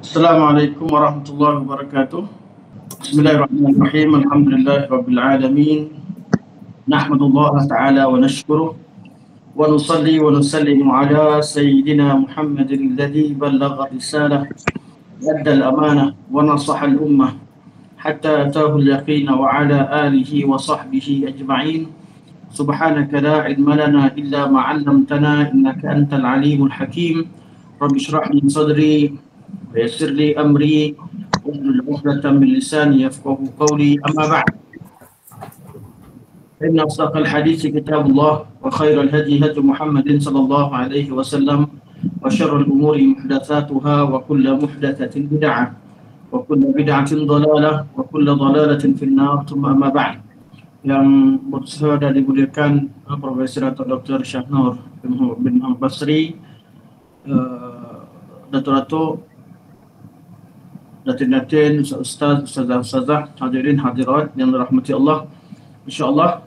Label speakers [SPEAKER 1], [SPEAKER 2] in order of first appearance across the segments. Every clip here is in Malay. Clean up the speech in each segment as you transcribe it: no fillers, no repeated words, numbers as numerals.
[SPEAKER 1] Assalamualaikum warahmatullahi wabarakatuh. Bismillahirrahmanirrahim. Alhamdulillahirabbil alamin. Nahmadullah ta'ala wa nashkuruh wa nusalli wa nusallimu ala sayyidina Muhammadin alladhi ballagha risalah wa adda al-amanah wa nasaha al-ummah hatta atahu al-yaqin wa ala alihi wa sahbihi ajma'in. Subhanaka la ilma lana illa ma 'allamtana innaka antal alimul hakim. Rabbi shrah li sadri ويسر لي أمري واحلل عقدة من لساني يفقهوا قولي أما بعد إن أصدق الحديث كتاب الله وخير الهدي هدي محمد صلى الله عليه وسلم وشر الأمور محدثاتها وكل محدثة بدعة وكل بدعة ضلالة وكل ضلالة في النار ثم أما بعد. Yang bersahabat dan dimuliakan Profesor Dr. Syahnur bin Basri, Dato' Datin-datin, ustaz, ustazah, hadirin hadirat yang dirahmati Allah. InsyaAllah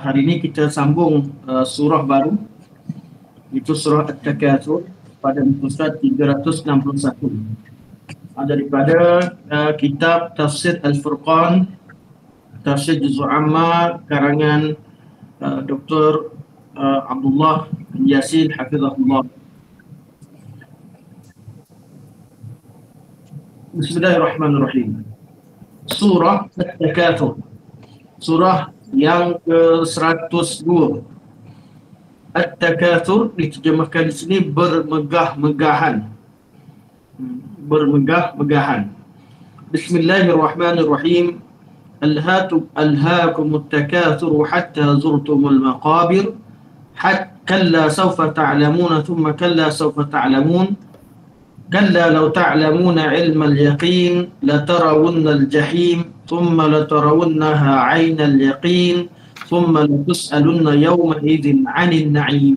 [SPEAKER 1] hari ini kita sambung surah baru, itu surah At-Takatsur pada muka surat 361 daripada kitab Tafsir Al-Furqan, Tafsir Juz'u Amma karangan Dr. Abdullah bin Yasin Hafizahullah. Bismillahirrahmanirrahim. Surah At-Takatsur, surah yang ke-102. At-Takatsur diterjemahkan di sini bermegah-megahan. Bermegah-megahan. Bismillahirrahmanirrahim. Alhaakumut takatsur hatta zurtumul maqabir kalla sawfa ta'lamun thumma kalla sawfa ta'lamun كلا لو تعلمون علم اليقين لترون الجحيم ثم لترونها عين اليقين ثم لتسألن يومئذ عن النعيم.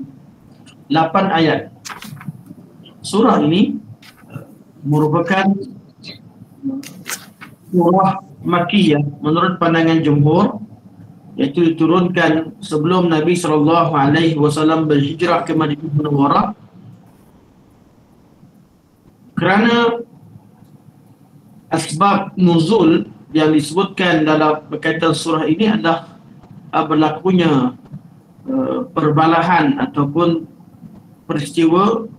[SPEAKER 1] 8 ayat. Surah ini merupakan surah Makkiyah menurut pandangan jumhur, iaitu diturunkan sebelum Nabi SAW berhijrah ke Madinah Munawwarah. Kerana asbab nuzul yang disebutkan dalam berkaitan surah ini adalah berlakunya perbalahan ataupun peristiwa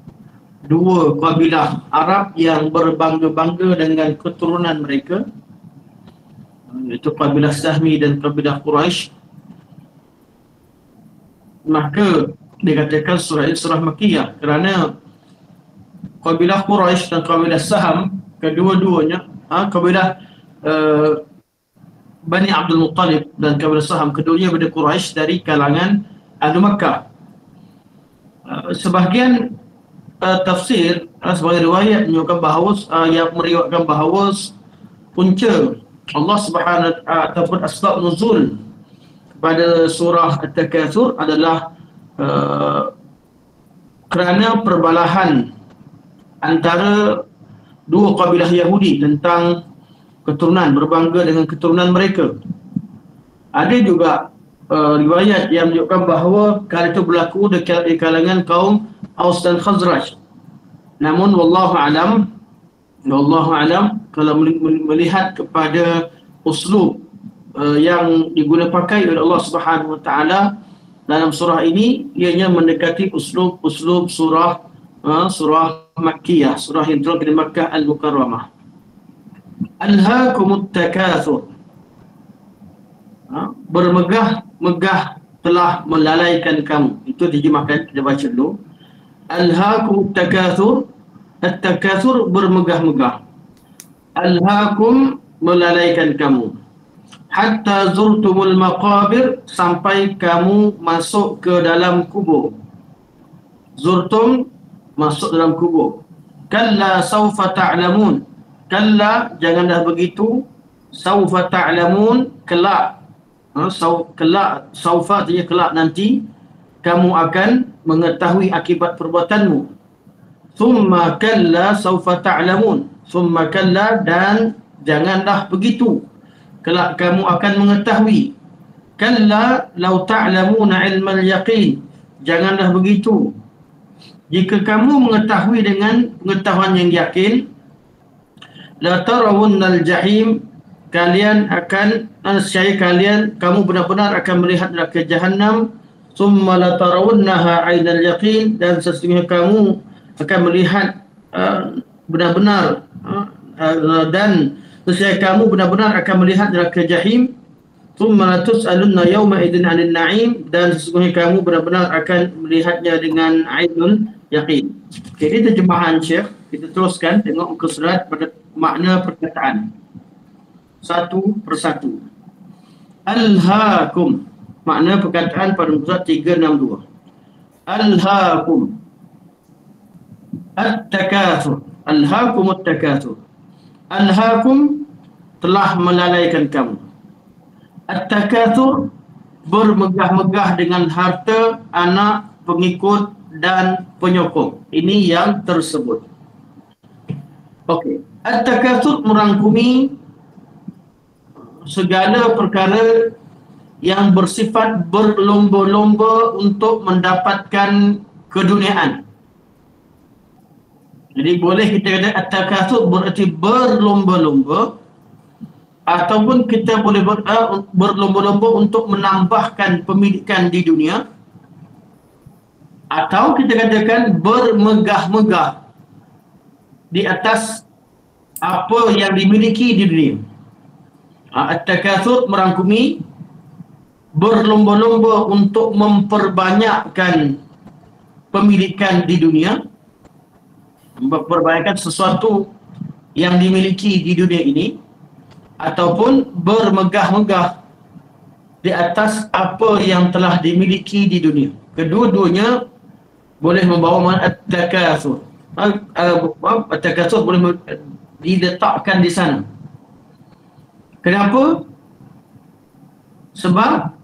[SPEAKER 1] dua kabilah Arab yang berbangga-bangga dengan keturunan mereka, iaitu kabilah Sahmi dan kabilah Quraisy. Maka dikatakan surah ini surah Makkiyah kerana kabilah Quraisy dan kabilah Saham, kedua-duanya kabilah Bani Abdul Muttalib dan kabilah Saham, keduanya pada Quraisy dari kalangan Ahli Makkah. Sebahagian tafsir, sebagai riwayat menunjukkan bahawa yang meriwayatkan bahawa punca Allah Subhanahu ataupun asbab nuzul pada surah At-Takatsur adalah kerana perbalahan antara dua kabilah Yahudi tentang keturunan, berbangga dengan keturunan mereka. Ada juga riwayat yang menunjukkan bahawa kali itu berlaku di kalangan kaum Aus dan Khazraj. Namun wallahu alam kalau melihat kepada uslub yang digunakan pakai oleh Allah Subhanahu wa taala dalam surah ini, ianya mendekati uslub surah Makkiyah, surah yang turun di Makkah Al-Mukarramah. Alhaakumut takatsur, bermegah-megah telah melalaikan kamu. Itu terjemahkan, kita baca dulu. Alhaakumut takatsur, at-takatsur bermegah-megah. Alhaakum melalaikan kamu. Hatta zurtumul maqabir, sampai kamu masuk ke dalam kubur. Zurtum, masuk dalam kubur. Kalla sawfa ta'lamun, kalla janganlah begitu, sawfa ta'lamun kelak, kelak, sawfa artinya kelak, nanti kamu akan mengetahui akibat perbuatanmu. Thumma kalla sawfa ta'lamun, thumma kalla, dan janganlah begitu, kelak kamu akan mengetahui. Kalla law ta'lamuna ilmal yaqin, janganlah begitu, jika kamu mengetahui dengan pengetahuan yang yakin, la tarawunnal jahim, kalian akan nescaya kamu benar-benar akan melihat neraka jahanam, summa la tarawunnaha ainal yaqin, dan sesungguhnya kamu akan melihat benar-benar dan nescaya kamu benar-benar akan melihat neraka jahim, summa la tus'alunna yawma idzin 'anil na'im, dan sesungguhnya kamu benar-benar akan melihatnya dengan ainul yaqin. Okay, ini terjemahan Syekh. Kita teruskan tengok muka surat pada makna perkataan satu persatu. Alhaakum, makna perkataan pada muka surat 362. Alhaakum at-takatsur, alhaakum at-takatsur. Alhaakum, telah melalaikan kamu. At-takatsur, bermegah-megah dengan harta, anak, pengikut dan penyokong. Ini yang tersebut. Okey, at-takatsur merangkumi segala perkara yang bersifat berlomba-lomba untuk mendapatkan keduniaan. Jadi boleh kita kata at-takatsur berarti berlomba-lomba, ataupun kita boleh berlomba-lomba untuk menambahkan pemilikan di dunia, atau kita katakan bermegah-megah di atas apa yang dimiliki di dunia. At-takatsur merangkumi berlomba-lomba untuk memperbanyakkan pemilikan di dunia, memperbanyakkan sesuatu yang dimiliki di dunia ini, ataupun bermegah-megah di atas apa yang telah dimiliki di dunia. Kedua-duanya boleh membawa makna at-takatsur. At-takatsur boleh diletakkan di sana. Kenapa? Sebab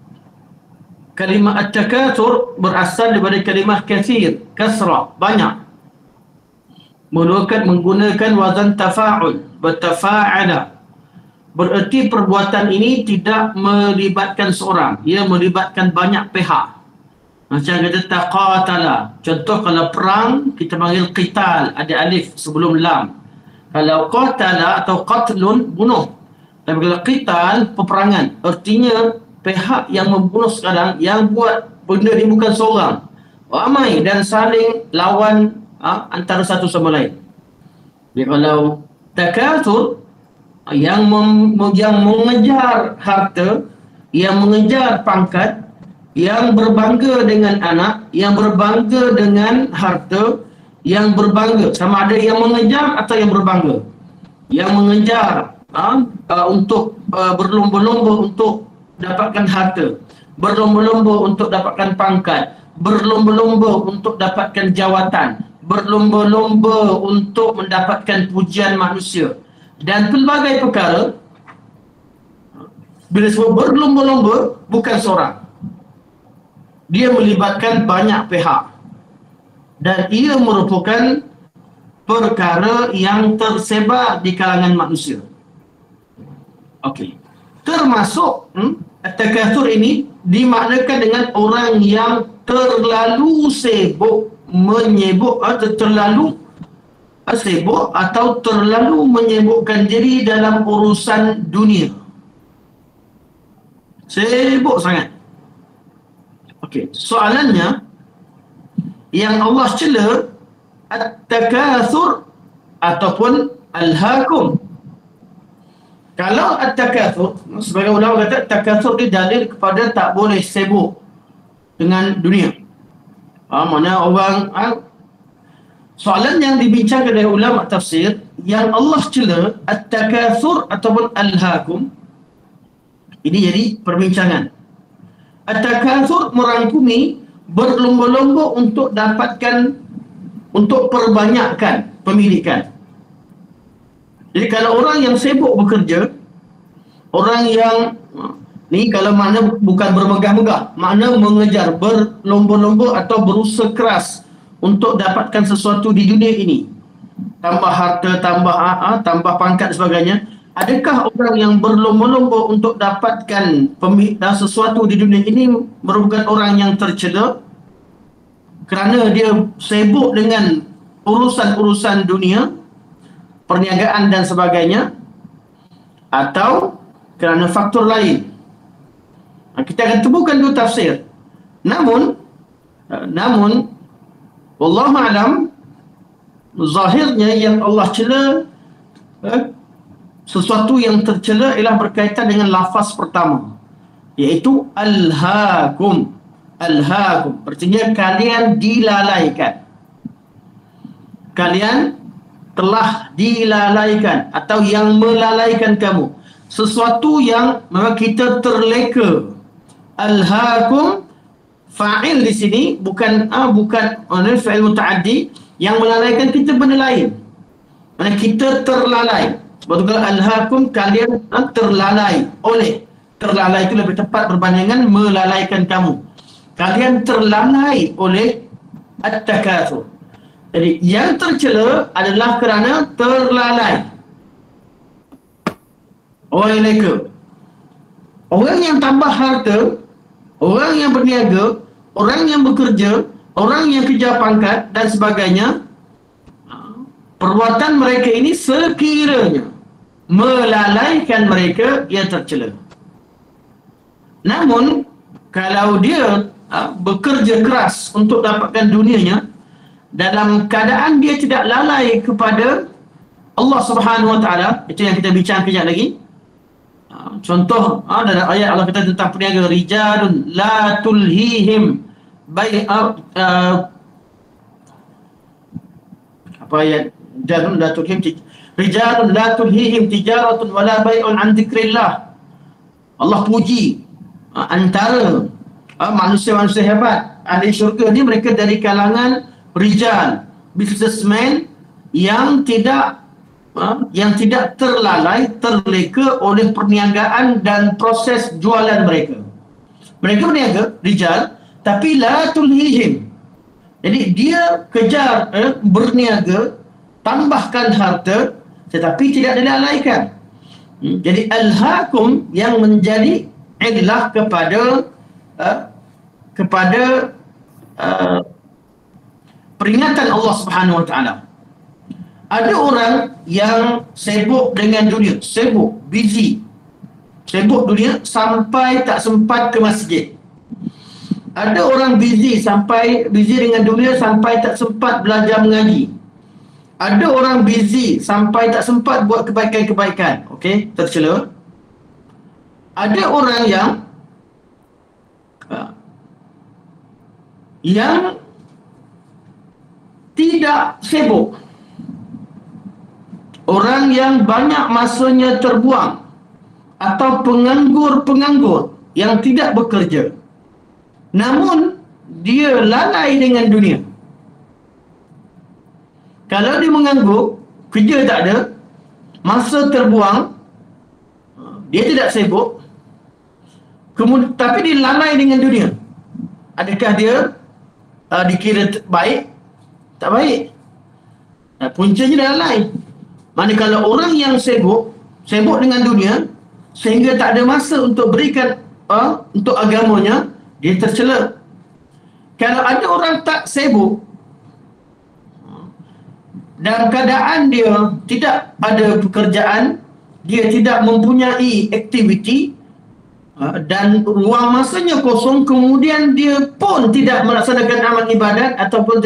[SPEAKER 1] kalimah at-takatsur berasal daripada kalimah katsir, kasrah, banyak. Menggunakan wazan tafa'ul, bertafa'ala. Bererti perbuatan ini tidak melibatkan seorang, ia melibatkan banyak pihak. Macam kata taqatala. Contoh kalau perang, kita panggil qital, ada alif sebelum lam. Kalau qatala atau qatlun, bunuh. Tapi kalau qital, peperangan. Artinya pihak yang membunuh sekarang, yang buat benda ini bukan seorang, ramai dan saling lawan antara satu sama lain. Jadi kalau takatsur, yang mengejar harta, yang mengejar pangkat, yang berbangga dengan anak, yang berbangga dengan harta, yang berbangga, sama ada yang mengejar atau yang berbangga. Yang mengejar untuk berlomba-lomba untuk dapatkan harta, berlomba-lomba untuk dapatkan pangkat, berlomba-lomba untuk dapatkan jawatan, berlomba-lomba untuk mendapatkan pujian manusia, dan pelbagai perkara. Bila sebut berlomba-lomba, bukan seorang, dia melibatkan banyak pihak, dan ia merupakan perkara yang tersebar di kalangan manusia. Okey, termasuk at-takatsur ini dimaknakan dengan orang yang terlalu sibuk menyibuk atau terlalu sibuk atau terlalu menyibukkan diri dalam urusan dunia. Sibuk sangat. Okey, soalannya yang Allah cela at-takatsur ataupun alhaakum. Kalau at-takatsur, sebagai ulama kata takatsur dia dalil kepada tak boleh sibuk dengan dunia. Mana orang soalan yang dibincangkan oleh ulama tafsir, yang Allah cela at-takatsur ataupun alhaakum, ini jadi perbincangan. At-takatsur merangkumi berlomba-lomba untuk dapatkan, untuk perbanyakkan pemilikan. Jadi kalau orang yang sibuk bekerja, orang yang ni kalau makna bukan bermegah-megah, makna mengejar, berlomba-lomba atau berusaha keras untuk dapatkan sesuatu di dunia ini, tambah harta, tambah pangkat dan sebagainya. Adakah orang yang berlomba-lomba untuk dapatkan sesuatu di dunia ini merupakan orang yang tercela kerana dia sibuk dengan urusan-urusan dunia, perniagaan dan sebagainya, atau kerana faktor lain. Kita akan temukan dua tafsir. Namun wallahu a'lam, zahirnya yang Allah cela, sesuatu yang tercela ialah berkaitan dengan lafaz pertama, iaitu alhaakum. Alhaakum artinya kalian dilalaikan. Kalian telah dilalaikan atau yang melalaikan kamu. Sesuatu yang memang kita terleka. Alhaakum, fa'il di sini bukan fa'il muta'addi. Yang melalaikan kita benda lain. Maksudnya kita terlalai. Sebab itu alhaakum, kalian terlalai oleh. Terlalai itu lebih tepat berbandingan melalaikan kamu. Kalian terlalai oleh at-takatsur. Jadi yang tercela adalah kerana terlalai. Orang yang leka. Orang yang tambah harta, orang yang berniaga, orang yang bekerja, orang yang kejar pangkat dan sebagainya, perbuatan mereka ini sekiranya melalaikan mereka, ia tercela. Namun kalau dia bekerja keras untuk dapatkan dunianya, dalam keadaan dia tidak lalai kepada Allah Subhanahu Wa Taala, itu yang kita bincang kejap lagi. Contoh dalam ayat Allah kata tentang peniaga, rijalun la tulhihim apa ayat? Rijalun la tulhihim tijaratun wala bai'un an dzikrillah. Allah puji antara manusia-manusia hebat ahli syurga ni, mereka dari kalangan rijal, businessman yang tidak terlalai, terleka oleh perniagaan dan proses jualan mereka. Mereka berniaga, rijal, tapi la tulhihim. Jadi dia kejar berniaga, tambahkan harta, tetapi tidak dilalaikan. Jadi alhaakum yang menjadi illah kepada peringatan Allah Subhanahu Wa Taala. Ada orang yang sibuk dengan dunia, busy, sibuk dunia sampai tak sempat ke masjid. Ada orang busy dengan dunia sampai tak sempat belajar mengaji. Ada orang busy sampai tak sempat buat kebaikan-kebaikan. Okey, tercela. Ada orang yang tidak sibuk. Orang yang banyak masanya terbuang, atau penganggur-penganggur yang tidak bekerja, namun dia lalai dengan dunia. Kalau dia menganggur, kerja tak ada, masa terbuang, dia tidak sibuk, tapi dia lalai dengan dunia. Adakah dia dikira baik? Tak baik. Puncanya dia lalai. Manakala orang yang sibuk dengan dunia sehingga tak ada masa untuk berikan untuk agamanya, dia tercela. Kalau ada orang tak sibuk, dalam keadaan dia tidak ada pekerjaan, dia tidak mempunyai aktiviti, dan ruang masanya kosong, kemudian dia pun tidak melaksanakan amal ibadat ataupun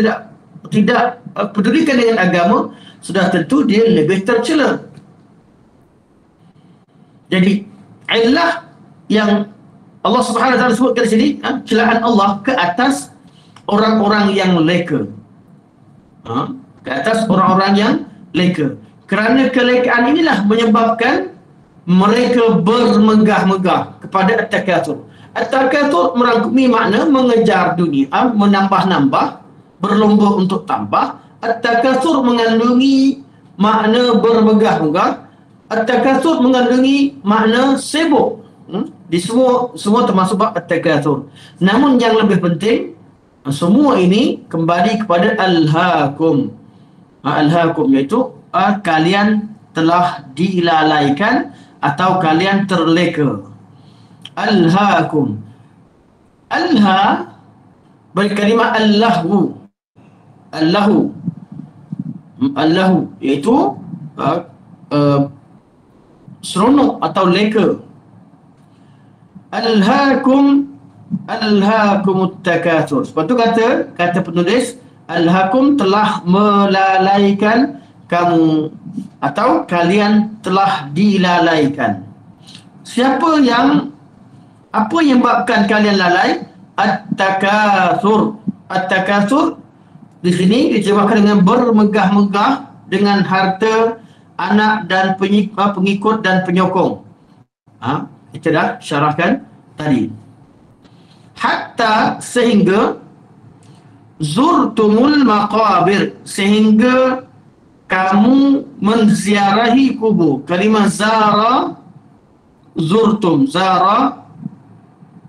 [SPEAKER 1] tidak pedulikan dengan agama, sudah tentu dia lebih tercela. Jadi illah yang Allah Subhanahu Wa Taala sebutkan di sini, celaan Allah ke atas orang-orang yang leka. Ke atas orang-orang yang leka. Kerana kelekaan inilah menyebabkan mereka bermegah-megah kepada at-takatsur. At-takatsur merangkumi makna mengejar dunia, menambah-nambah, berlomba untuk tambah. At-takatsur mengandungi makna bermegah-megah. At-takatsur mengandungi makna sibuk. Di semua termasuk bab at-takatsur. Namun yang lebih penting, semua ini kembali kepada alhaakum. Alhaakum iaitu kalian telah dilalaikan atau kalian terleka. Alhaakum. Alha berkalimah allahu. Allahu iaitu uh, uh, seronok atau leka. Alhaakumut takatsur. Sebab tu kata penulis, alhaakum telah melalaikan kamu, atau kalian telah dilalaikan. Apa yang menyebabkan kalian lalai? At-takatsur. At-takatsur di sini diterjemahkan dengan bermegah-megah dengan harta, anak dan pengikut dan penyokong. Kita dah syarahkan tadi. Hatta, sehingga, zurtumul maqabir, sehingga kamu menziarahi kubur. Kalimah zara, zurtum, zara,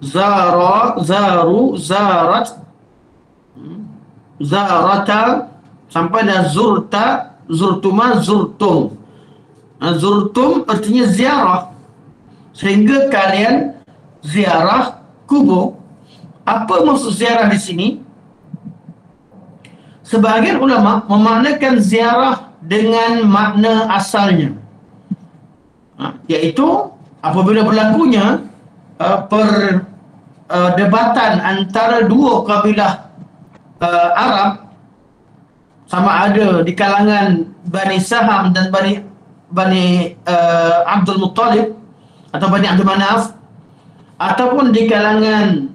[SPEAKER 1] zaru, zarat, zarata, sampai dah zurta, zurtuma, zurtum. Zurtum artinya ziarah. Sehingga kalian ziarah kubur. Apa maksud ziarah di sini? Sebahagian ulama memaknakan ziarah dengan makna asalnya, iaitu apabila berlakunya perdebatan antara dua kabilah Arab, sama ada di kalangan Bani Saham dan Bani Abdul Muttalib atau Bani Abdul Manaf, ataupun di kalangan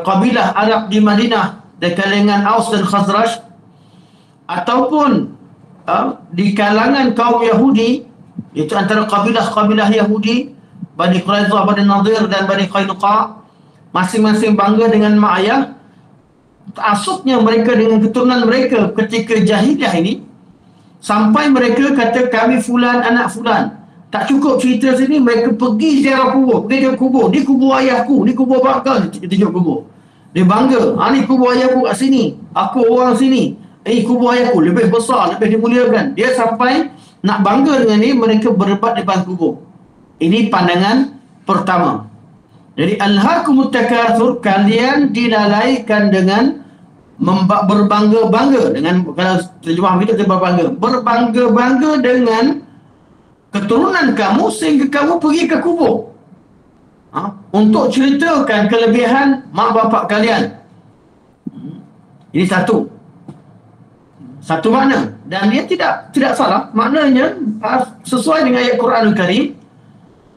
[SPEAKER 1] kabilah Arab di Madinah dari kalangan Aus dan Khazraj, ataupun di kalangan kaum Yahudi, iaitu antara kabilah-kabilah Yahudi, Bani Quraidah, Bani Nadir dan Bani Qainuqa, masing-masing bangga dengan mak ayah. Taasubnya mereka dengan keturunan mereka ketika jahiliah ini, sampai mereka kata kami fulan anak fulan. Tak cukup cerita sini, mereka pergi ziarah kubur, pergi tengok kubur. Ni kubur ayahku, ni kubur bakal, tengok kubur. Dia bangga, ni kubur ayahku kat sini, aku orang sini. Kubur ayahku lebih besar, lebih dimuliakan. Dia sampai nak bangga dengan ni, mereka berdebat depan kubur. Ini pandangan pertama. Jadi alhaakumut takatsur, kalian dilalaikan dengan berbangga-bangga dengan, kalau terjemah kita berbangga-bangga dengan keturunan kamu, sehingga kamu pergi ke kubur untuk ceritakan kelebihan mak bapak kalian. Ini satu makna, dan dia tidak salah maknanya, sesuai dengan ayat Quranul Karim.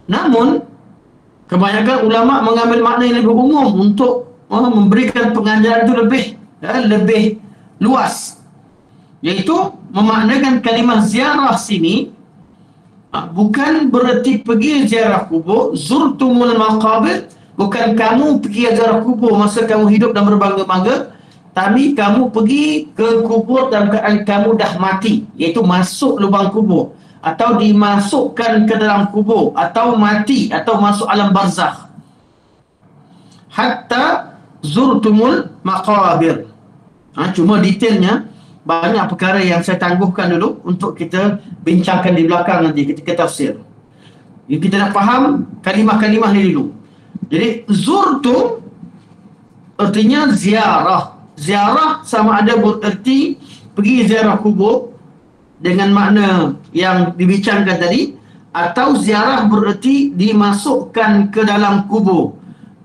[SPEAKER 1] Namun kebanyakan ulama mengambil makna yang lebih umum untuk memberikan pengajaran itu lebih luas, iaitu memaknakan kalimah ziarah sini bukan bererti pergi ziarah kubur. Zurtumul maqabir, bukan kamu pergi ziarah kubur masa kamu hidup dan berbangga-bangga, tapi kamu pergi ke kubur dalam keadaan kamu dah mati, iaitu masuk lubang kubur, atau dimasukkan ke dalam kubur, atau mati, atau masuk alam barzakh. Hatta zurtumul maqabir. Cuma detailnya banyak perkara yang saya tangguhkan dulu untuk kita bincangkan di belakang nanti ketika tafsir. Jadi kita nak faham kalimah-kalimah ni dulu. Jadi zurtum artinya ziarah. Ziarah sama ada bererti pergi ziarah kubur dengan makna yang dibincangkan tadi, atau ziarah bererti dimasukkan ke dalam kubur.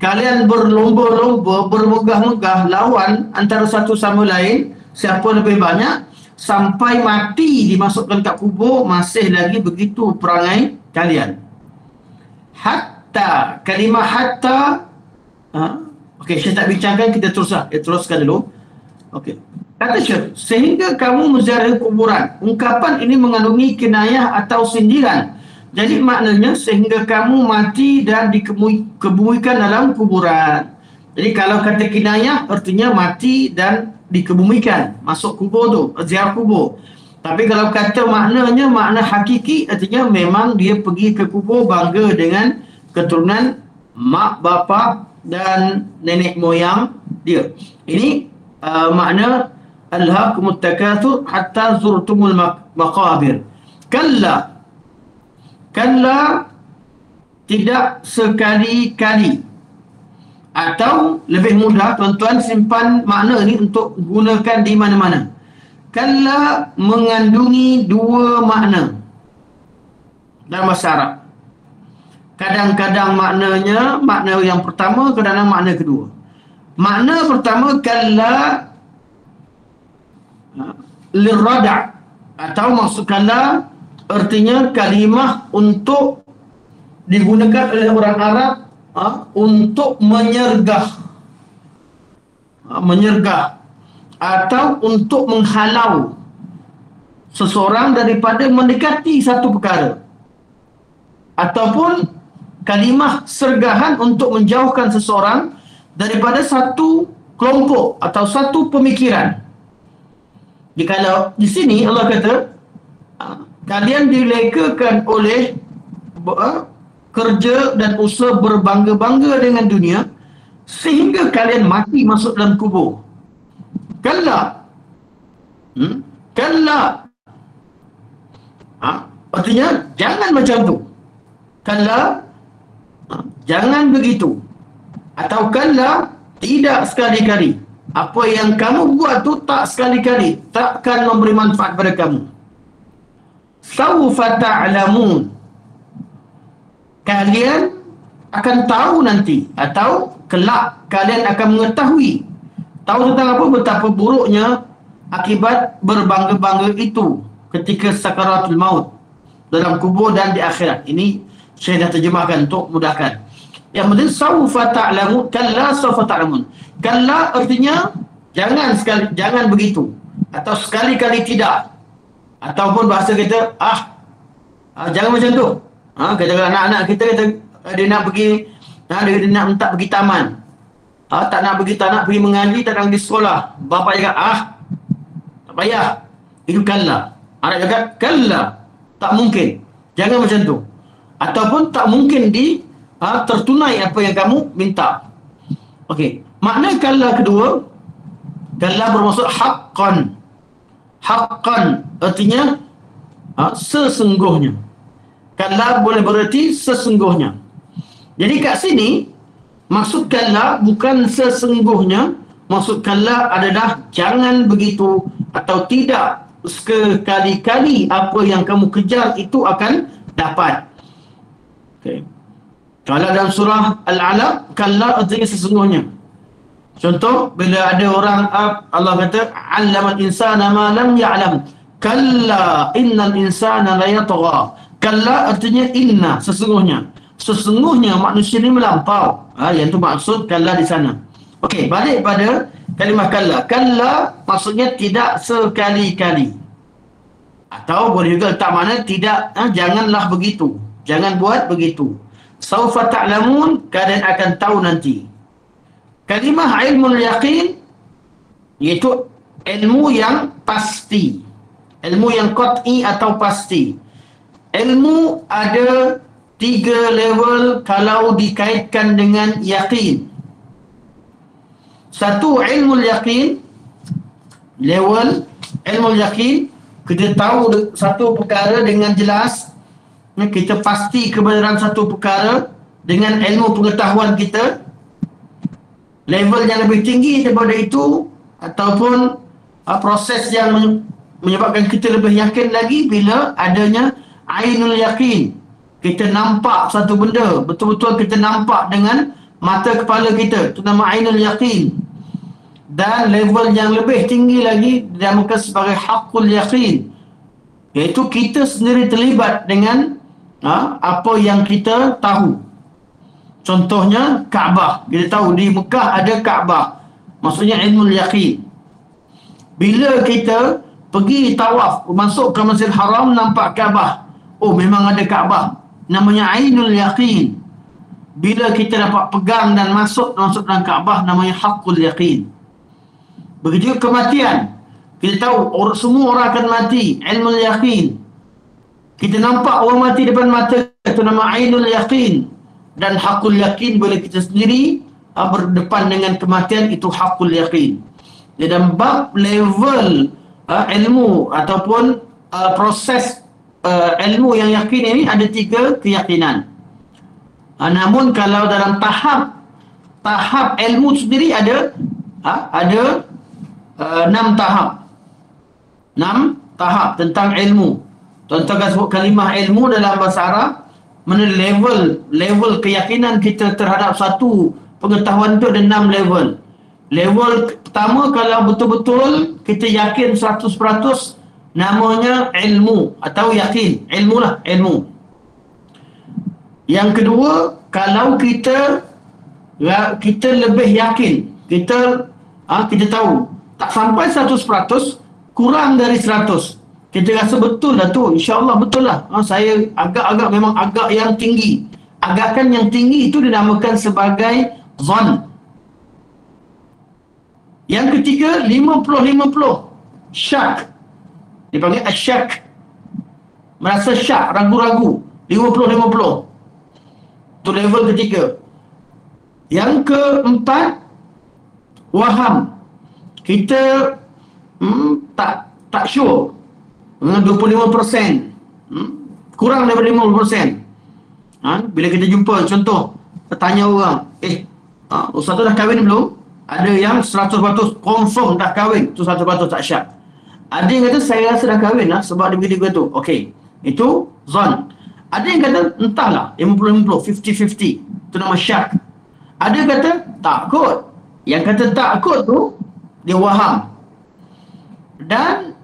[SPEAKER 1] Kalian berlomba-lomba, bermegah-megah lawan antara satu sama lain, siapa lebih banyak, sampai mati dimasukkan kat kubur, masih lagi begitu perangai kalian. Hatta, kalimah hatta, okey, saya tak bincangkan, kita teruskan dulu. Okey. Kata Syekh, sehingga kamu menziarahi kuburan. Ungkapan ini mengandungi kinayah atau sindiran. Jadi maknanya sehingga kamu mati dan dikebumikan dalam kuburan. Jadi kalau kata kinayah artinya mati dan dikebumikan, masuk kubur tu, ziarah kubur. Tapi kalau kata maknanya, makna hakiki, artinya memang dia pergi ke kubur bangga dengan keturunan mak bapak dan nenek moyang dia. Ini makna alhaakumut takatsur hatta zurtumul maqabir. Kalla, tidak sekali-kali. Atau lebih mudah, tuan-tuan simpan makna ni untuk gunakan di mana-mana. kalla mengandungi dua makna dalam bahasa Arab. Kadang-kadang maknanya makna yang pertama, kadang-kadang makna kedua. Makna pertama kalla lirrada' atau maksud kalla artinya kalimah untuk digunakan oleh orang Arab untuk menyergah atau untuk menghalau seseorang daripada mendekati satu perkara, ataupun kalimah sergahan untuk menjauhkan seseorang daripada satu kelompok atau satu pemikiran. Jikalau di sini Allah kata kalian dilekakan oleh kerja dan usaha berbangga-bangga dengan dunia sehingga kalian mati masuk dalam kubur. Kalla. Kalla. Artinya jangan macam tu. Kalla, jangan begitu. Atau kalla, tidak sekali-kali. Apa yang kamu buat tu tak sekali-kali, takkan memberi manfaat pada kamu. Sawfa ta'lamun. Kalian akan tahu nanti, atau kelak kalian akan mengetahui. Tahu tentang apa? Betapa buruknya akibat berbangga-bangga itu ketika sakaratul maut, dalam kubur dan di akhirat. Ini saya dah terjemahkan untuk mudahkan. Yang penting sawfa ta'lamun, kalla sawfa ta'lamun. Kalla artinya jangan begitu, atau sekali-kali tidak. Ataupun bahasa kita jangan macam tu. Kadang-kadang anak-anak kita kata dia nak pergi, dia nak minta pergi taman. Tak nak pergi mengaji, tak nak pergi sekolah. Bapa cakap tak payah. Itu kalla. Anak cakap kalla, tak mungkin. Jangan macam tu. Ataupun tak mungkin tertunai apa yang kamu minta. Okey. Makna kalla kedua, kalla bermaksud haqqan. Haqqan artinya sesungguhnya. Kalla boleh berarti sesungguhnya. Jadi kat sini maksud kalla bukan sesungguhnya, maksud kalla adalah jangan begitu, atau tidak sekali-kali apa yang kamu kejar itu akan dapat. Okay. Kalau dalam surah Al-Alaq, kalla artinya sesungguhnya. Contoh, bila ada orang Allah kata allamal insana ma lam ya'lam, kalla innal insana la yatgha. Kalla artinya inna, sesungguhnya. Sesungguhnya manusia ini melampau. Yang tu maksud kalla di sana. Okey, balik pada kalimah kalla. Kalla maksudnya tidak sekali-kali. Atau boleh juga letak makna tidak, janganlah begitu. Jangan buat begitu. Sawfa ta'lamun, kalian akan tahu nanti. Kalimah ilmul yaqin iaitu ilmu yang pasti. Ilmu yang qat'i atau pasti. Ilmu ada 3 level kalau dikaitkan dengan yakin. Satu, ilmu yakin. Level ilmu yakin, kita tahu satu perkara dengan jelas. Kita pasti kebenaran satu perkara dengan ilmu pengetahuan kita. Level yang lebih tinggi daripada itu, ataupun proses yang menyebabkan kita lebih yakin lagi bila adanya ainul yakin. Kita nampak satu benda, betul-betul kita nampak dengan mata kepala kita. Itu nama ainul yakin. Dan level yang lebih tinggi lagi dinamakan sebagai haqqul yakin, iaitu kita sendiri terlibat dengan apa yang kita tahu. Contohnya Kaabah. Kita tahu di Mekah ada Kaabah. Maksudnya ilmu yakin. Bila kita pergi tawaf, masuk ke Masjidil Haram, nampak Kaabah. Oh, memang ada Kaabah. Namanya ainul yakin. Bila kita dapat pegang dan masuk dalam Kaabah, namanya haqqul yakin. Begitu kematian. Kita tahu semua orang akan mati. Ilmu yakin. Kita nampak orang mati depan mata, itu nama ainul yakin. Dan haqqul yakin bila kita sendiri berdepan dengan kematian, itu haqqul yakin. Dalam bab level ilmu ataupun proses ilmu yang yakin ini ada 3 keyakinan. Namun kalau dalam tahap ilmu sendiri ada 6 tahap. tahap tentang ilmu. Contoh sebut kalimah ilmu dalam bahasa Arab, mana level keyakinan kita terhadap satu pengetahuan itu ada 6 level. Level pertama, kalau betul-betul kita yakin 100%, namanya ilmu atau yakin. Ilmu lah, ilmu. Yang kedua, kalau kita lebih yakin, kita tahu tak sampai 100%, kurang dari 100, kita rasa betul lah tu, insya-Allah betul lah. Saya agak-agak memang agak yang tinggi. Agakkan yang tinggi itu dinamakan sebagai zon. Yang ketiga, 50-50. Syak. Dipanggil asyak. Merasa syak, ragu-ragu. 50-50. Itu level ketiga. Yang keempat, waham. Kita tak sure. 25%. Kurang daripada 50%. Bila kita jumpa, contoh, tanya orang, Ustaz tu dah kahwin belum? Ada yang 100% confirm dah kahwin, tu 100% tak syak. Ada yang kata saya rasa dah kahwin lah sebab dia begitu tu. Okey, itu zon. Ada yang kata entahlah, 50-50, 50-50. Itu nama syak. Ada yang kata takut. Yang kata takut tu dia waham. Dan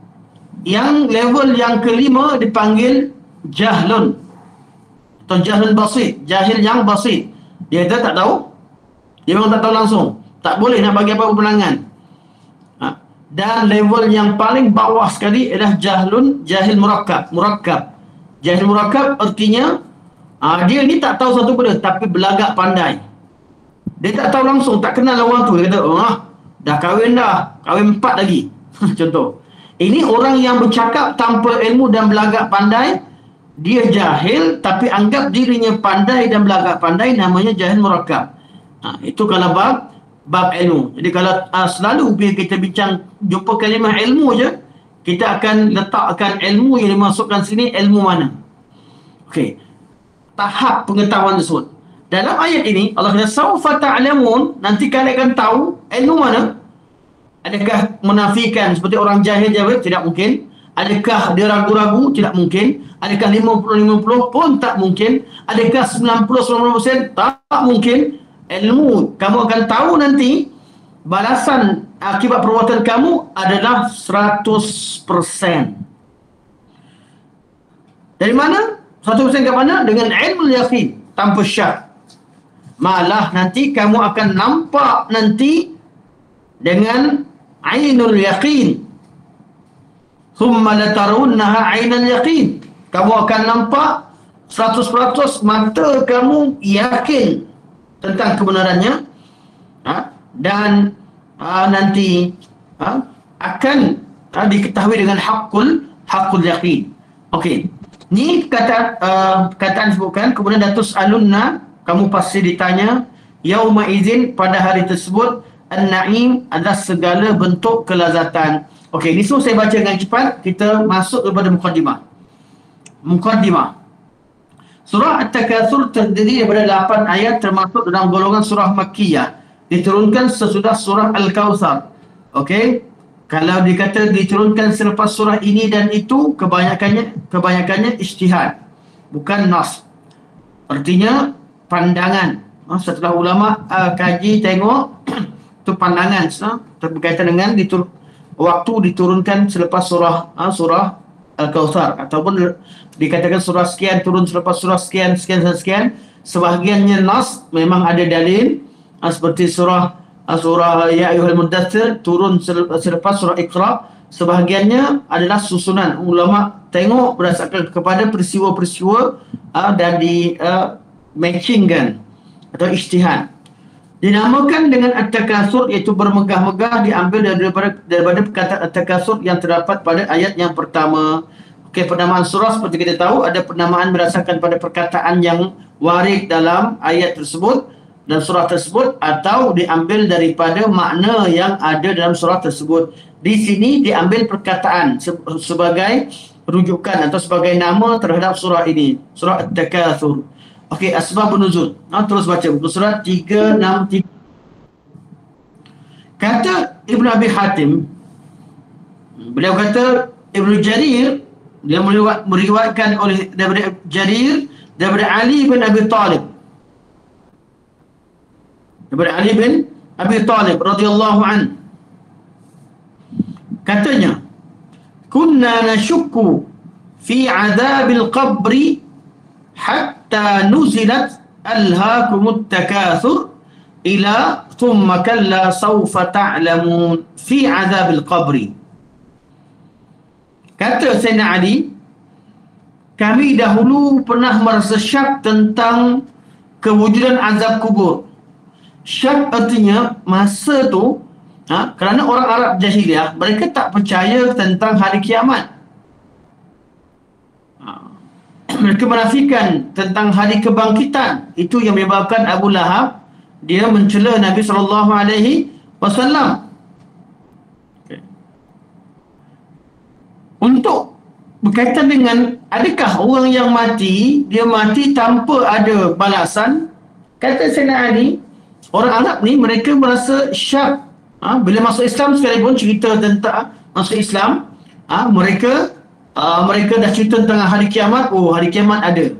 [SPEAKER 1] yang level yang kelima dipanggil jahlun atau jahlun basit, jahil yang basit. Dia kata tak tahu. Dia memang tak tahu langsung. Tak boleh nak bagi apa-apa penangan. Dan level yang paling bawah sekali adalah jahil murakkab. Jahil murakkab artinya dia ni tak tahu satu benda tapi belagak pandai. Dia tak tahu langsung, tak kenal orang tu. Dia kata, dah kahwin 4 lagi. Contoh. Ini orang yang bercakap tanpa ilmu dan belagak pandai. Dia jahil tapi anggap dirinya pandai dan belagak pandai, namanya jahil murakkab. Itu kalau bab ilmu. Jadi kalau selalu bila kita bincang jumpa kalimah ilmu je, kita akan letakkan ilmu yang dimasukkan sini ilmu mana. Okey. Tahap pengetahuan tersebut. Dalam ayat ini Allah kata saufa ta'lamun, nanti kalian akan tahu ilmu mana. Adakah menafikan seperti orang jahil jawab? Tidak mungkin. Adakah dia ragu-ragu? Tidak mungkin. Adakah 50-50 pun tak mungkin. Adakah 90-90%? Tak mungkin. Ilmu kamu akan tahu nanti balasan akibat perbuatan kamu adalah 100%. Dari mana? 100% ke mana? Dengan ilmu yakin, tanpa syak. Malah nanti kamu akan nampak nanti dengan ainul yaqin. Thumma latarawunnaha ainul yaqin. Kamu akan nampak 100% mata kamu yakin tentang kebenarannya, dan nanti akan diketahui dengan hakul yaqin. Okey. Ni kataan sebutkan, kemudian datus alunna, kamu pasti ditanya yauma izin, pada hari tersebut, an-na'im adalah segala bentuk kelazatan. Okey, ni semua saya baca dengan cepat. Kita masuk kepada Muqaddimah. Surah At-Takatsur terdiri daripada 8 ayat, termasuk dalam golongan surah Makkiyah. Diturunkan sesudah surah Al-Kautsar. Okey, kalau dikata diturunkan selepas surah ini dan itu, kebanyakannya ijtihad, bukan nas. Artinya pandangan. Setelah ulama kaji tengok itu pandangan berkaitan dengan waktu diturunkan selepas surah Al-Kautsar, ataupun dikatakan surah sekian turun selepas surah sekian. Sebahagiannya nas, memang ada dalil, seperti surah Ya Ayyuhal Muddatsir turun selepas surah Iqra. Sebahagiannya adalah susunan. Ulama tengok berdasarkan kepada peristiwa-peristiwa dan di matchingkan atau ijtihad. Dinamakan dengan At-Takatsur, iaitu bermegah-megah, diambil daripada perkataan At-Takatsur yang terdapat pada ayat yang pertama. Okey, penamaan surah seperti kita tahu, ada penamaan berdasarkan pada perkataan yang warid dalam ayat tersebut dan surah tersebut, atau diambil daripada makna yang ada dalam surah tersebut. Di sini diambil perkataan sebagai rujukan atau sebagai nama terhadap surah ini, surah At-Takatsur. Okey, asbabun nuzul. Terus baca buku surat 363. Kata Ibn Abi Hatim, beliau kata Ibnu Jarir dia meriwayatkan oleh daripada Jarir daripada Ali bin Abi Talib, daripada Ali bin Abi Talib radhiyallahu an, katanya kunna nashukku fi adzabil qabri hatta nuzilat alhaakumut takatsur ila thumma kalla sawfa ta'lamun fi adzabil qabri. Kata Sayyidina Ali, kami dahulu pernah merasa syak tentang kewujudan azab kubur. Syak artinya masa tu, kerana orang Arab jahiliah, mereka tak percaya tentang hari kiamat. Mereka menafikan tentang hari kebangkitan. Itu yang menyebabkan Abu Lahab dia mencela Nabi SAW. Untuk berkaitan dengan adakah orang yang mati, dia mati tanpa ada balasan, kata Sayyidina Ali, orang Arab ni mereka merasa syak. Bila masuk Islam sekalipun cerita tentang masuk Islam, mereka dah cerita tentang hari kiamat. Oh, hari kiamat ada.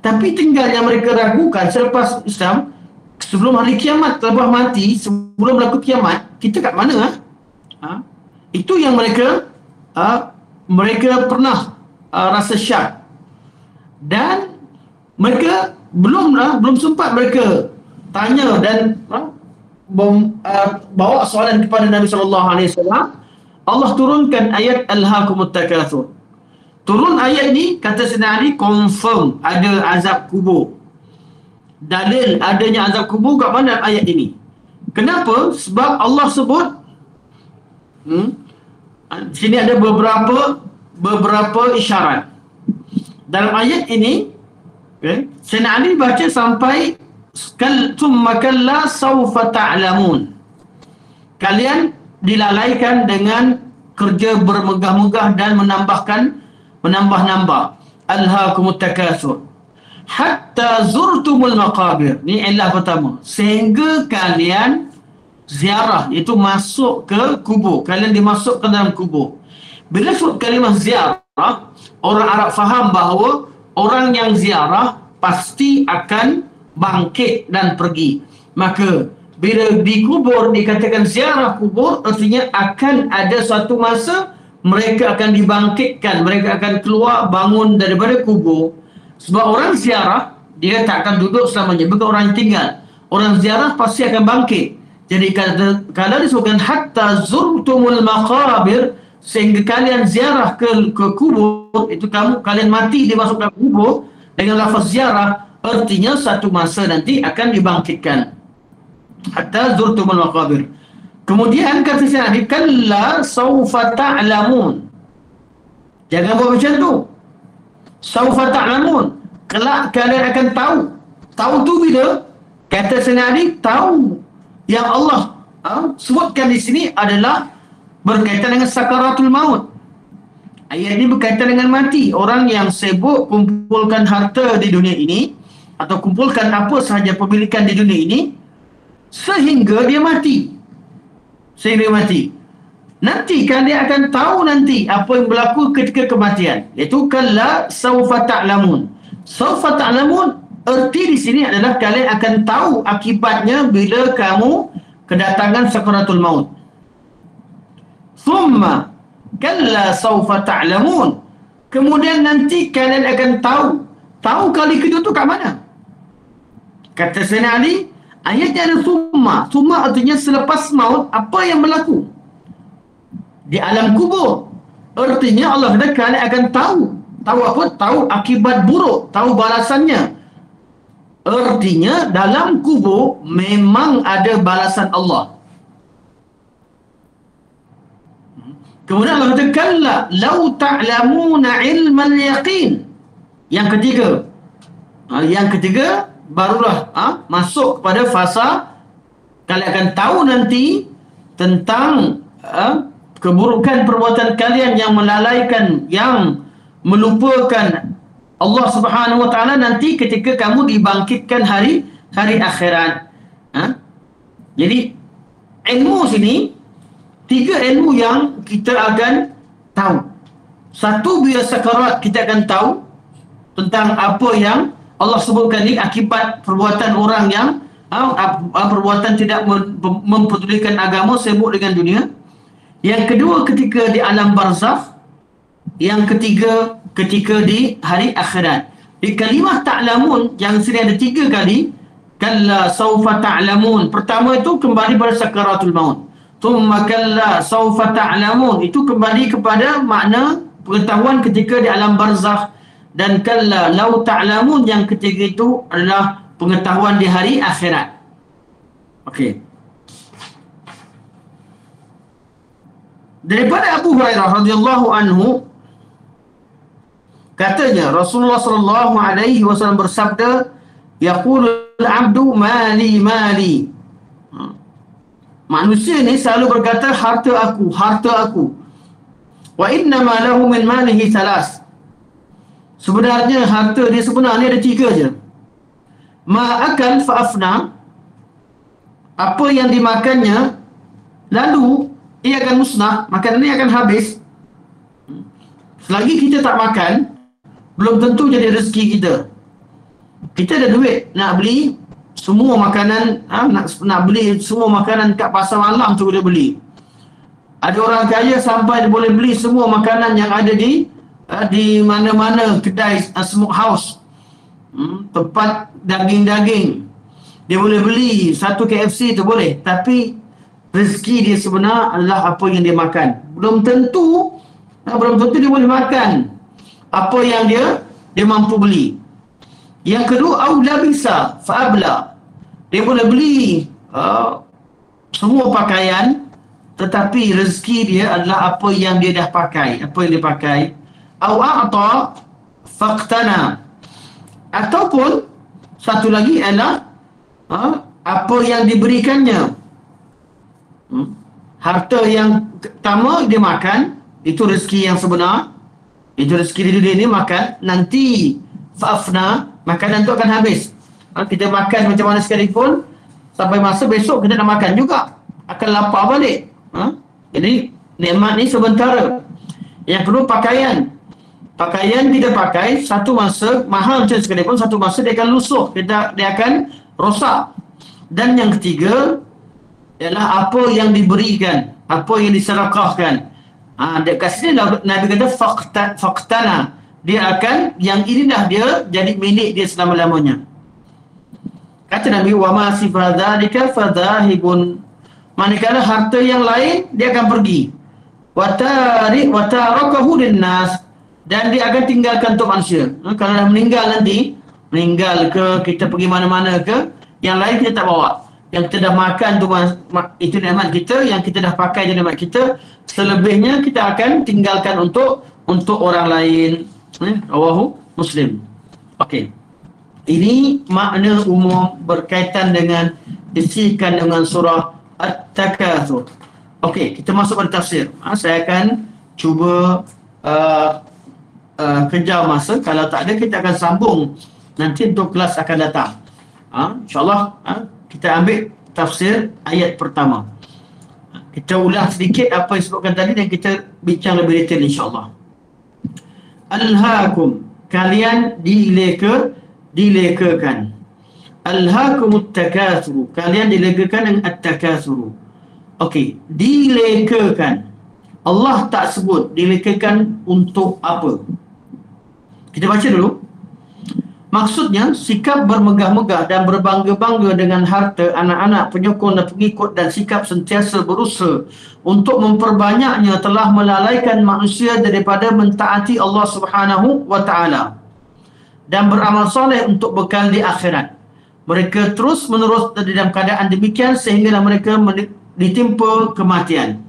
[SPEAKER 1] Tapi tinggal yang mereka ragukan selepas Islam, sebelum hari kiamat, lepas mati, sebelum berlaku kiamat, kita kat mana? Itu yang mereka pernah rasa syak. Dan mereka belum sempat mereka tanya dan bawa soalan kepada Nabi SAW. Allah turunkan ayat Alhaakumut Takatsur. Turun ayat ni, kata Sayyidina Ali, confirm ada azab kubur. Dalil adanya azab kubur kat mana ayat ini? Kenapa? Sebab Allah sebut sini ada beberapa isyarat. Dalam ayat ini, Sayyidina Ali baca sampai thumma kalla sawfa ta'lamun. Kalian dilalaikan dengan kerja bermegah-megah dan menambah-nambah. Alhaakumut takatsur hatta zurtumul maqabir. Ni ilah pertama. Sehingga kalian ziarah, iaitu masuk ke kubur. Kalian dimasukkan dalam kubur. Bila sebut kalimah ziarah, orang Arab faham bahawa orang yang ziarah pasti akan bangkit dan pergi. Maka bila dikubur dikatakan ziarah kubur, artinya akan ada suatu masa mereka akan dibangkitkan, mereka akan keluar bangun daripada kubur. Sebab orang ziarah dia tak akan duduk selamanya, bukan orang yang tinggal. Orang ziarah pasti akan bangkit. Jadi kalau disebutkan hatta zurtumul maqabir, sehingga kalian ziarah ke kubur, itu kalian mati dimasukkan kubur dengan lafaz ziarah, artinya satu masa nanti akan dibangkitkan. Hatta zurtumul maqabir. Kemudian kata Sayyidina Ali, kalla sawfa ta'lamun. Jangan buat macam tu. Sawfa ta'lamun. Kelak kalian akan tahu. Tahu tu bila? Kata Sayyidina Ali, tahu yang Allah sebutkan di sini adalah berkaitan dengan sakaratul maut. Ayat ini berkaitan dengan mati. Orang yang sibuk kumpulkan harta di dunia ini, atau kumpulkan apa sahaja pemilikan di dunia ini, sehingga dia mati. Nanti kan dia akan tahu nanti apa yang berlaku ketika kematian. Iaitu kalla sawfa ta'lamun. Sawfa ta'lamun, erti di sini adalah kalian akan tahu akibatnya bila kamu kedatangan sakaratul maut. Thumma kalla sawfa ta'lamun. Kemudian nanti kalian akan tahu. Tahu kali kedua tu kat mana? Kata Sayyidina Ali, ayatnya ada thumma. Thumma artinya selepas maut, apa yang berlaku di alam kubur. Artinya Allah kata kalian akan tahu. Tahu apa? Tahu akibat buruk, tahu balasannya. Artinya dalam kubur memang ada balasan Allah. Kemudian Allah kata kalla law ta'lamuna ilmal yaqin. Yang ketiga barulah masuk kepada fasa kalian akan tahu nanti tentang keburukan perbuatan kalian yang melalaikan, yang melupakan Allah Subhanahu wa taala nanti ketika kamu dibangkitkan hari akhirat. Jadi ilmu sini, 3 ilmu yang kita akan tahu. Satu, bila sakarat kita akan tahu tentang apa yang Allah sebutkan ni akibat perbuatan orang yang perbuatan tidak mempedulikan agama, sibuk dengan dunia. Yang kedua, ketika di alam barzakh. Yang ketiga, ketika di hari akhirat. Di kalimah ta'lamun yang sini ada 3 kali. Kalla sawfa ta'lamun. Pertama itu kembali pada sakaratul maut. Thumma kalla sawfa ta'lamun. Itu kembali kepada makna pengetahuan ketika di alam barzakh. Dan kalla law ta'lamun yang ketiga itu adalah pengetahuan di hari akhirat. Okey. Daripada Abu Hurairah radhiyallahu anhu, katanya Rasulullah sallallahu alaihi wasallam bersabda, yaqulul 'abdu mali mali. Manusia ni selalu berkata harta aku, harta aku. Wa inna ma lahu min malihi thalas. Sebenarnya harta dia sebenarnya ada 3 je. Ma akal fa afna. Apa yang dimakannya lalu ia akan musnah, makanan ini akan habis. Selagi kita tak makan, belum tentu jadi rezeki kita. Kita ada duit nak beli semua makanan, nak beli semua makanan kat pasar malam tu boleh beli. Ada orang kaya sampai dia boleh beli semua makanan yang ada di mana-mana kedai smoke house, tempat daging-daging. Dia boleh beli satu KFC tu boleh, tapi rezeki dia sebenar adalah apa yang dia makan. Belum tentu dia boleh makan apa yang dia mampu beli. Yang kedua, aula bisa fa'abla. Dia boleh beli semua pakaian, tetapi rezeki dia adalah apa yang dia dah pakai, apa yang dia pakai. Au a'ta faqtana. Ataupun satu lagi adalah apa yang diberikannya. Harta yang pertama dia makan, itu rezeki yang sebenar. Itu rezeki di dunia ni makan. Nanti fa'afna, makanan tu akan habis. Kita makan macam mana sekalipun, sampai masa besok kita nak makan juga, akan lapar balik. Jadi nikmat ni sementara. Yang kedua, pakaian. Pakaian kita pakai satu masa, mahal macam sekalipun, satu masa dia akan lusuh, dia akan rosak. Dan yang ketiga ialah apa yang diberikan, apa yang disedekahkan. Dekat sini Nabi kata faqtana. Dia akan, yang inilah dia jadi milik dia selama-lamanya. Kata Nabi, wa ma sifadzalika fadhahibun. Manakala harta yang lain dia akan pergi. Wa tarakahu linnas, dan dia akan tinggalkan untuk manusia. Kalau dah meninggal nanti, meninggal ke, kita pergi mana-mana ke, yang lain kita tak bawa. Yang kita dah makan tu itu nikmat kita, yang kita dah pakai je nikmat kita. Selebihnya kita akan tinggalkan untuk orang lain. Rawahu Muslim. Okey. Ini makna umum berkaitan dengan isikan dengan surah At-Takatsur. Okey, kita masuk pada tafsir. Saya akan cuba kejar masa. Kalau tak ada, kita akan sambung nanti untuk kelas akan datang. InsyaAllah kita ambil tafsir ayat pertama. Kita ulang sedikit apa yang disebutkan tadi dan kita bincang lebih detail insyaAllah. Alhaakum, kalian dilekakan. Alhaakumut takatsur, kalian dilekakan dengan at-takatsur. Okey, dilekakan. Allah tak sebut dilekakan untuk apa. Kita baca dulu. Maksudnya, sikap bermegah-megah dan berbangga-bangga dengan harta, anak-anak, penyokong dan pengikut, dan sikap sentiasa berusaha untuk memperbanyaknya telah melalaikan manusia daripada mentaati Allah Subhanahu wa Ta'ala dan beramal soleh untuk bekal di akhirat. Mereka terus menerus dalam keadaan demikian sehinggalah mereka ditimpa kematian.